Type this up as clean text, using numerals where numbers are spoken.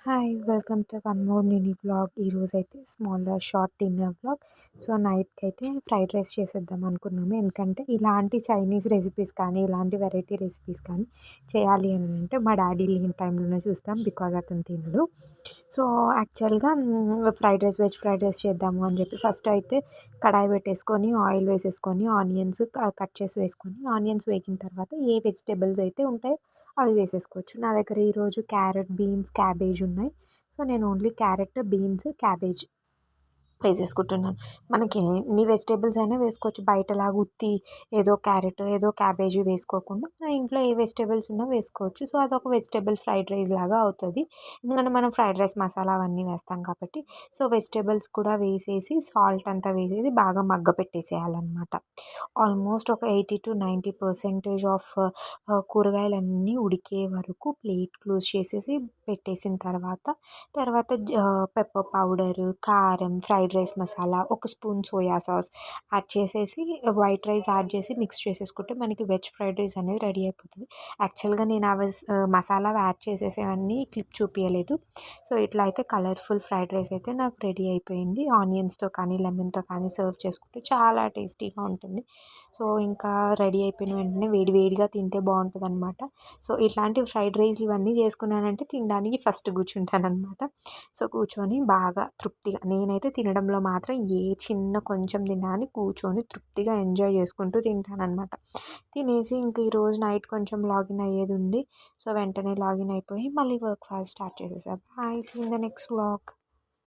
Hi welcome to one more mini vlog. ఈరోజైతే short dinner vlog. So నైట్కి అయితే fried rice చేసేద్దాం అనుకున్నాము. ఎందుకంటే ఇలాంటి చైనీస్ రెసిపీస్ కానీ ఇలాంటి వెరైటీ రెసిపీస్ కానీ చేయాలి అని అంటే మా డాడీ లేని టైంలోనే చూస్తాం, బికాజ్ అతను తినడు. సో యాక్చువల్గా fried rice veg fried rice చేద్దాము అని చెప్పి ఫస్ట్ అయితే కడాయి పెట్టేసుకొని ఆయిల్ వేసేసుకొని ఆనియన్స్ కట్ చేసి వేసుకొని ఆనియన్స్ వేగిన తర్వాత ఏ వెజిటేబుల్స్ అయితే ఉంటాయో అవి వేసేసుకోవచ్చు. నా దగ్గర ఈరోజు క్యారెట్, బీన్స్, క్యాబేజ్ ఉన్నాయి. సో నేను ఓన్లీ క్యారెట్, బీన్స్, క్యాబేజ్ వేసేసుకుంటున్నాను. మనకి ఎన్ని వెజిటేబుల్స్ అయినా వేసుకోవచ్చు. బయటలాగా ఉత్తి ఏదో క్యారెట్ ఏదో క్యాబేజీ వేసుకోకుండా మన ఇంట్లో ఏ వెజిటేబుల్స్ ఉన్నా వేసుకోవచ్చు. సో అదొక వెజిటేబుల్ ఫ్రైడ్ రైస్ లాగా అవుతుంది. ఎందుకంటే మనం ఫ్రైడ్ రైస్ మసాలా అవన్నీ వేస్తాం కాబట్టి. సో వెజిటేబుల్స్ కూడా వేసేసి సాల్ట్ అంతా వేసేసి బాగా మగ్గ పెట్టేసేయాలన్నమాట. ఆల్మోస్ట్ ఒక 80-90% ఆఫ్ కూరగాయలన్నీ ఉడికే వరకు ప్లేట్ క్లోజ్ చేసేసి పెట్టేసిన తర్వాత పెప్పర్ పౌడర్, కారం, ఫ్రైడ్ రైస్ మసాలా, ఒక స్పూన్ సోయా సాస్ యాడ్ చేసేసి వైట్ రైస్ యాడ్ చేసి మిక్స్ చేసేసుకుంటే మనకి వెజ్ ఫ్రైడ్ రైస్ అనేది రెడీ అయిపోతుంది. యాక్చువల్గా నేను అవి మసాలా యాడ్ చేసేసేవన్నీ క్లిప్ చూపించలేదు. సో ఇట్లా అయితే కలర్ఫుల్ ఫ్రైడ్ రైస్ అయితే నాకు రెడీ అయిపోయింది. ఆనియన్స్తో కానీ లెమన్తో కానీ సర్వ్ చేసుకుంటే చాలా టేస్టీగా ఉంటుంది. సో ఇంకా రెడీ అయిపోయిన వెంటనే వేడి వేడిగా తింటే బాగుంటుంది అనమాట. సో ఇట్లాంటి ఫ్రైడ్ రైస్లు ఇవన్నీ చేసుకున్నానంటే తినడానికి ఫస్ట్ కూర్చుంటానమాట. సో కూర్చొని బాగా తృప్తిగా, నేనైతే తినడంలో మాత్రం ఏ చిన్న కొంచెం తిన్నా అని కూర్చొని తృప్తిగా ఎంజాయ్ చేసుకుంటూ తింటానమాట. తినేసి ఇంక ఈరోజు నైట్ కొంచెం లాగిన్ అయ్యేది ఉంది. సో వెంటనే లాగిన్ అయిపోయి మళ్ళీ వర్క్ ఫాస్ట్ స్టార్ట్ చేసేసా. Bye, see in the next vlog.